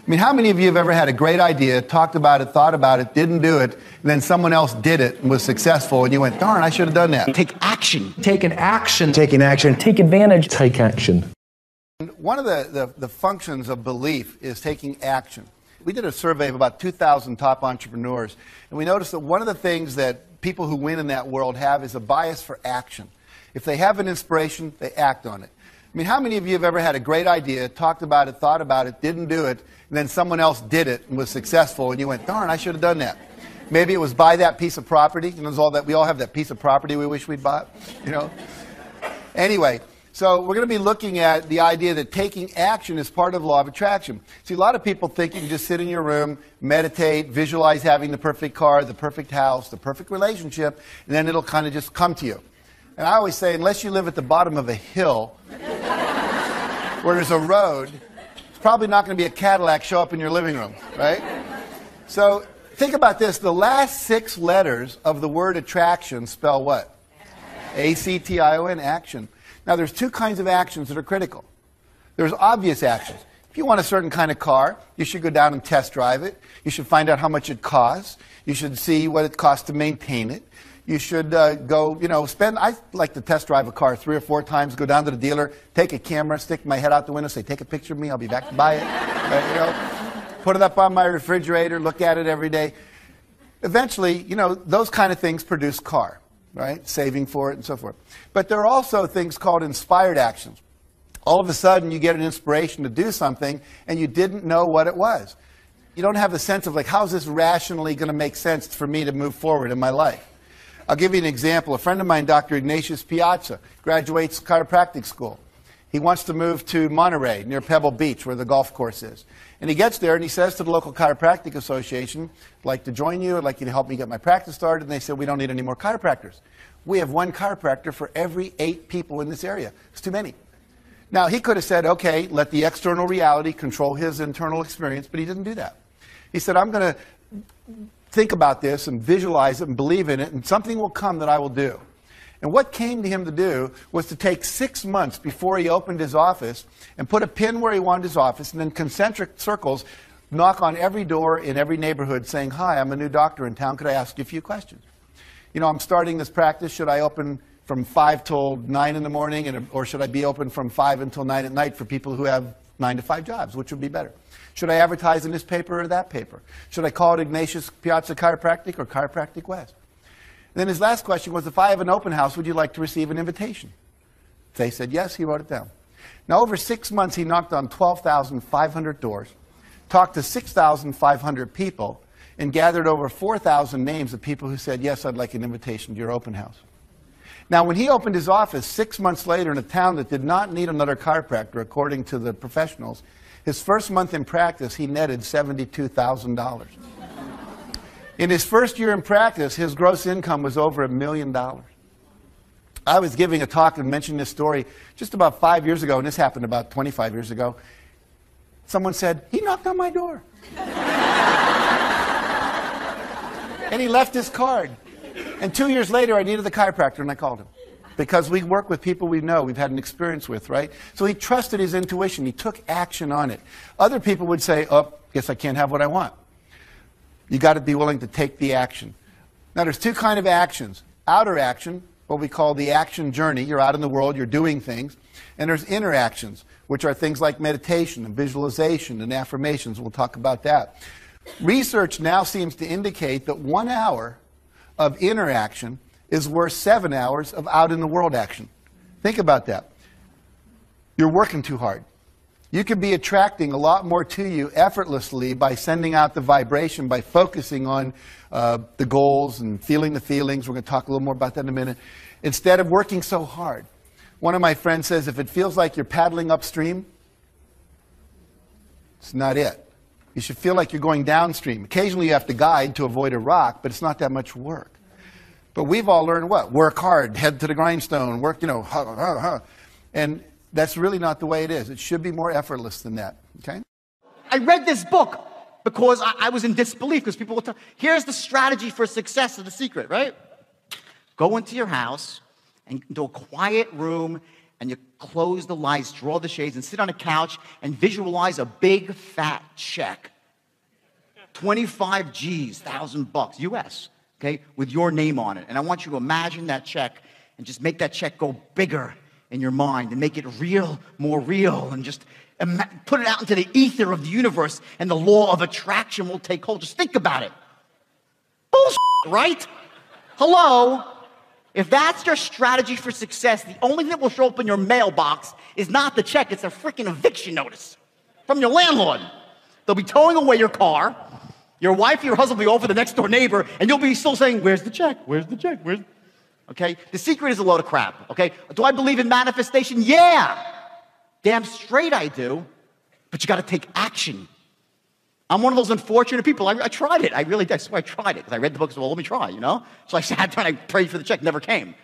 I mean, how many of you have ever had a great idea, talked about it, thought about it, didn't do it, and then someone else did it and was successful, and you went, darn, I should have done that? Take action. Take an action. Taking action. Take advantage. Take action. One of the functions of belief is taking action. We did a survey of about 2,000 top entrepreneurs, and we noticed that one of the things that people who win in that world have is a bias for action. If they have an inspiration, they act on it. I mean, how many of you have ever had a great idea, talked about it, thought about it, didn't do it, and then someone else did it and was successful, and you went, darn, I should have done that. Maybe it was buy that piece of property. You know, we all have that piece of property we wish we'd bought, you know. Anyway, so we're going to be looking at the idea that taking action is part of the law of attraction. See, a lot of people think you can just sit in your room, meditate, visualize having the perfect car, the perfect house, the perfect relationship, and then it'll kind of just come to you. And I always say, unless you live at the bottom of a hill where there's a road, it's probably not going to be a Cadillac show up in your living room, right? So think about this. The last 6 letters of the word attraction spell what? A-C-T-I-O-N, action. Now, there's 2 kinds of actions that are critical. There's obvious actions. If you want a certain kind of car, you should go down and test drive it. You should find out how much it costs. You should see what it costs to maintain it. You should go, I like to test drive a car 3 or 4 times, go down to the dealer, take a camera, stick my head out the window, say, take a picture of me, I'll be back to buy it. Put it up on my refrigerator, look at it every day. Eventually, those kind of things produce car, right? Saving for it and so forth. But there are also things called inspired actions. All of a sudden, you get an inspiration to do something, and you didn't know what it was. You don't have a sense of, like, how is this rationally going to make sense for me to move forward in my life? I'll give you an example. A friend of mine, Dr. Ignatius Piazza, graduates chiropractic school. He wants to move to Monterey, near Pebble Beach, where the golf course is. And he gets there and he says to the local chiropractic association, I'd like to join you, I'd like you to help me get my practice started. And they said, we don't need any more chiropractors. We have 1 chiropractor for every 8 people in this area. It's too many. Now, he could have said, okay, let the external reality control his internal experience, but he didn't do that. He said, I'm going to think about this and visualize it and believe in it, and something will come that I will do. And what came to him to do was to take 6 months before he opened his office and put a pin where he wanted his office, and then concentric circles knock on every door in every neighborhood saying, hi, I'm a new doctor in town, could I ask you a few questions? I'm starting this practice, should I open from 5 till 9 in the morning, or should I be open from 5 until 9 at night for people who have 9 to 5 jobs, which would be better? Should I advertise in this paper or that paper? Should I call it Ignatius Piazza Chiropractic or Chiropractic West? And then his last question was, if I have an open house, would you like to receive an invitation? They said yes, he wrote it down. Now, over 6 months, he knocked on 12,500 doors, talked to 6,500 people, and gathered over 4,000 names of people who said, yes, I'd like an invitation to your open house. Now, when he opened his office 6 months later in a town that did not need another chiropractor, according to the professionals, his first month in practice, he netted $72,000. In his first year in practice, his gross income was over $1 million. I was giving a talk and mentioned this story just about 5 years ago, and this happened about 25 years ago. Someone said, he knocked on my door. And he left his card. And 2 years later, I needed the chiropractor, and I called him. Because we work with people we know, we've had an experience with, right? So he trusted his intuition. He took action on it. Other people would say, oh, guess I can't have what I want. You got to be willing to take the action. Now, there's 2 kinds of actions. Outer action, what we call the action journey. You're out in the world, you're doing things. And there's inner actions, which are things like meditation and visualization and affirmations. We'll talk about that. Research now seems to indicate that 1 hour of inner action is worth 7 hours of out-in-the-world action. Think about that. You're working too hard. You could be attracting a lot more to you effortlessly by sending out the vibration, by focusing on the goals and feeling the feelings. We're going to talk a little more about that in a minute. Instead of working so hard. One of my friends says, if it feels like you're paddling upstream, it's not it. You should feel like you're going downstream. Occasionally you have to guide to avoid a rock, but it's not that much work. But we've all learned what? Work hard, head to the grindstone, work, And that's really not the way it is. It should be more effortless than that, okay? I read this book because I was in disbelief because people will tell, here's the strategy for success of the secret, right? Go into your house and into a quiet room and you close the lights, draw the shades, and sit on a couch and visualize a big fat check. 25 G's, $1,000 US, okay, with your name on it. And I want you to imagine that check and just make that check go bigger in your mind and make it real, more real, and just put it out into the ether of the universe, and the law of attraction will take hold. Just think about it. Bullshit, right? Hello? If that's your strategy for success, the only thing that will show up in your mailbox is not the check, it's a freaking eviction notice from your landlord. They'll be towing away your car, your wife or your husband will be over the next door neighbor, and you'll be still saying, where's the check? Where's the check? Okay? The secret is a load of crap, okay? Do I believe in manifestation? Yeah! Damn straight I do, but you gotta take action. I'm one of those unfortunate people. I tried it. I really did. I swear I tried it because I read the book, so well, let me try, you know? So I sat down and I prayed for the check, never came.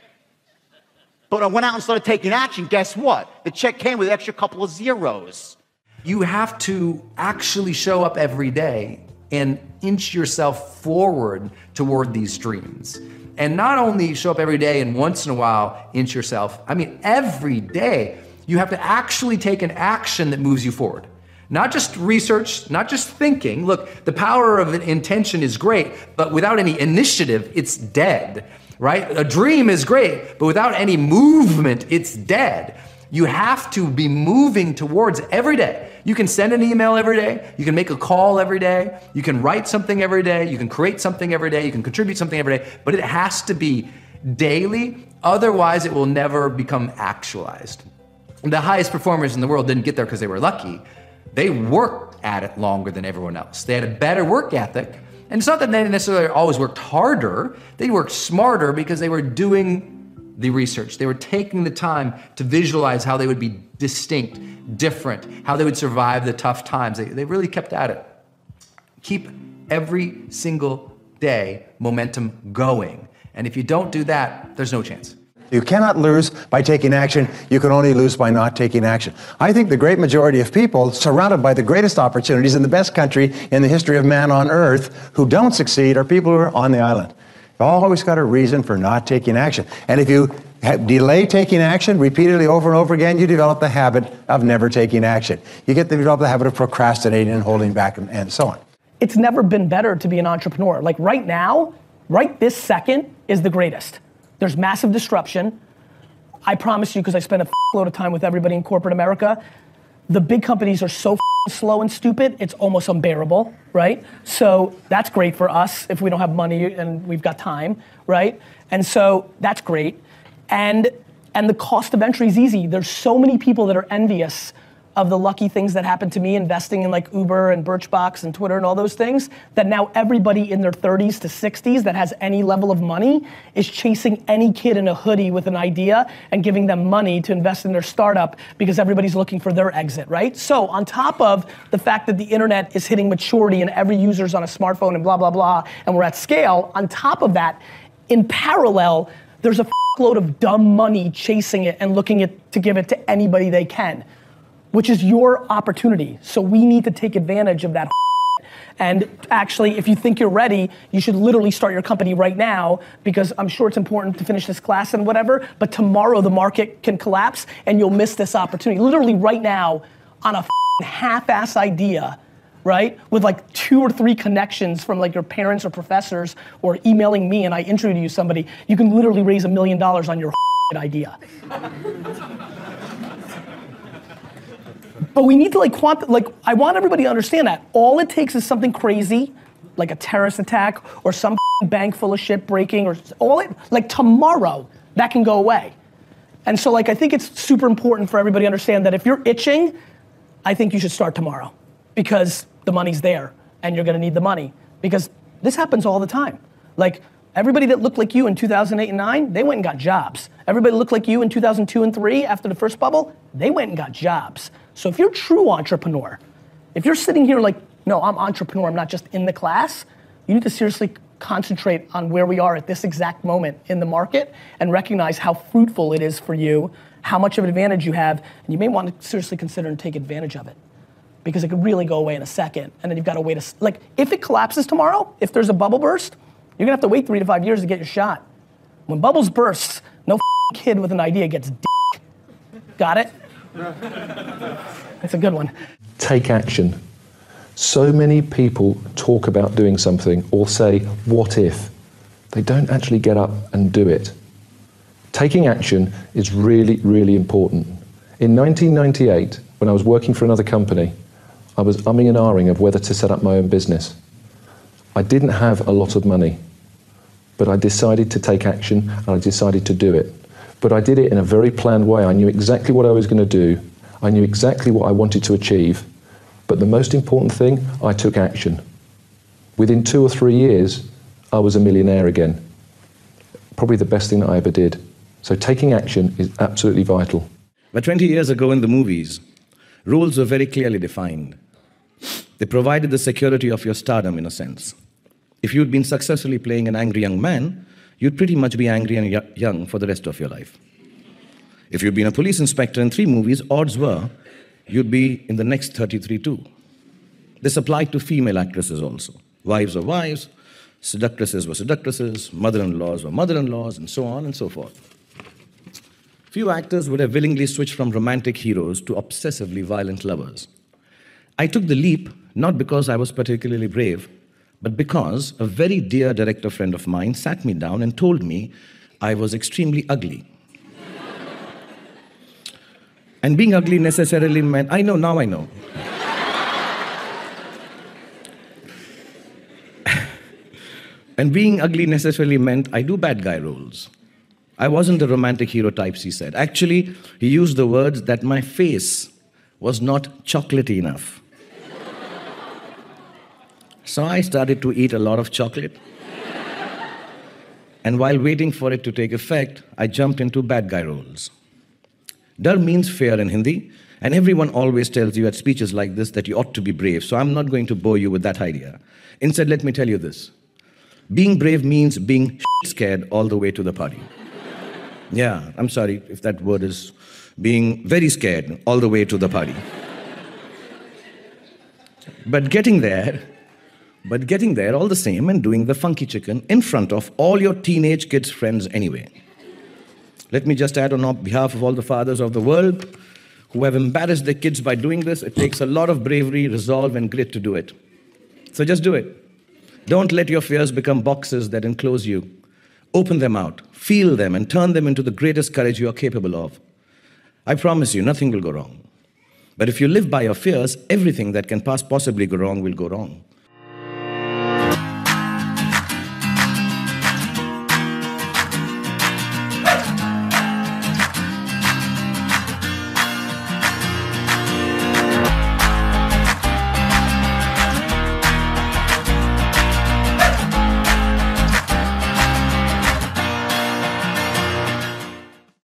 But I went out and started taking action. Guess what? The check came with an extra couple of zeros. You have to actually show up every day and inch yourself forward toward these dreams. And not only show up every day and once in a while inch yourself, I mean, every day you have to actually take an action that moves you forward. Not just research, not just thinking. Look, the power of an intention is great, but without any initiative, it's dead, right? A dream is great, but without any movement, it's dead. You have to be moving towards every day. You can send an email every day, you can make a call every day, you can write something every day, you can create something every day, you can contribute something every day, but it has to be daily, otherwise it will never become actualized. The highest performers in the world didn't get there because they were lucky. They worked at it longer than everyone else. They had a better work ethic. And it's not that they necessarily always worked harder, they worked smarter because they were doing the research. They were taking the time to visualize how they would be distinct, different, how they would survive the tough times. They really kept at it. Keep every single day momentum going. And if you don't do that, there's no chance. You cannot lose by taking action. You can only lose by not taking action. I think the great majority of people surrounded by the greatest opportunities in the best country in the history of man on earth who don't succeed are people who are on the island. You've always got a reason for not taking action. And if you delay taking action repeatedly over and over again, you develop the habit of never taking action. You develop the habit of procrastinating and holding back and so on. It's never been better to be an entrepreneur. Like right now, right this second is the greatest. There's massive disruption. I promise you, because I spend a load of time with everybody in corporate America, the big companies are so slow and stupid, it's almost unbearable, right? So that's great for us if we don't have money and we've got time, right? And so that's great. And the cost of entry is easy. There's so many people that are envious of the lucky things that happened to me investing in like Uber and Birchbox and Twitter and all those things, that now everybody in their 30s to 60s that has any level of money is chasing any kid in a hoodie with an idea and giving them money to invest in their startup because everybody's looking for their exit, right? So on top of the fact that the internet is hitting maturity and every user's on a smartphone and blah, blah, blah, and we're at scale, on top of that, in parallel, there's a load of dumb money chasing it and looking to give it to anybody they can, which is your opportunity. So we need to take advantage of that. And actually, if you think you're ready, you should literally start your company right now, because I'm sure it's important to finish this class and whatever, but tomorrow the market can collapse and you'll miss this opportunity. Literally right now, on a half-ass idea, right? With like 2 or 3 connections from like your parents or professors or emailing me and I introduce you to somebody, you can literally raise $1 million on your idea. But we need to I want everybody to understand that. All it takes is something crazy, like a terrorist attack or some bank full of shit breaking or like tomorrow, that can go away. And so like, I think it's super important for everybody to understand that if you're itching, I think you should start tomorrow because the money's there and you're gonna need the money because this happens all the time. Like everybody that looked like you in 2008 and 9, they went and got jobs. Everybody that looked like you in 2002 and 3 after the first bubble, they went and got jobs. So if you're a true entrepreneur, if you're sitting here like, no, I'm entrepreneur, I'm not just in the class, you need to seriously concentrate on where we are at this exact moment in the market and recognize how fruitful it is for you, how much of an advantage you have, and you may want to seriously consider and take advantage of it because it could really go away in a second and then you've got to wait like if it collapses tomorrow, if there's a bubble burst, you're gonna have to wait 3 to 5 years to get your shot. When bubbles burst, no kid with an idea gets Got it? That's a good one. Take action. So many people talk about doing something or say, what if? They don't actually get up and do it. Taking action is really, really important. In 1998, when I was working for another company, I was umming and ahhing of whether to set up my own business. I didn't have a lot of money, but I decided to take action and I decided to do it. But I did it in a very planned way. I knew exactly what I was going to do. I knew exactly what I wanted to achieve. But the most important thing, I took action. Within 2 or 3 years, I was a millionaire again. Probably the best thing that I ever did. So taking action is absolutely vital. But 20 years ago in the movies, rules were very clearly defined. They provided the security of your stardom in a sense. If you'd been successfully playing an angry young man, you'd pretty much be angry and young for the rest of your life. If you'd been a police inspector in 3 movies, odds were you'd be in the next 33 too. This applied to female actresses also. Wives were wives, seductresses were seductresses, mother-in-laws were mother-in-laws, and so on and so forth. Few actors would have willingly switched from romantic heroes to obsessively violent lovers. I took the leap not because I was particularly brave, but because a very dear director friend of mine sat me down and told me I was extremely ugly. And being ugly necessarily meant, I know, now I know. And being ugly necessarily meant I do bad guy roles. I wasn't the romantic hero types, he said. Actually, he used the words that my face was not chocolatey enough. So I started to eat a lot of chocolate. And while waiting for it to take effect, I jumped into bad guy roles. Dar means fear in Hindi, and everyone always tells you at speeches like this that you ought to be brave, so I'm not going to bore you with that idea. Instead, let me tell you this. Being brave means being scared all the way to the party. Yeah, I'm sorry if that word is being very scared all the way to the party. But getting there all the same and doing the funky chicken in front of all your teenage kids' friends anyway. Let me just add on behalf of all the fathers of the world who have embarrassed their kids by doing this, it takes a lot of bravery, resolve, and grit to do it. So just do it. Don't let your fears become boxes that enclose you. Open them out, feel them, and turn them into the greatest courage you are capable of. I promise you, nothing will go wrong. But if you live by your fears, everything that can possibly go wrong will go wrong.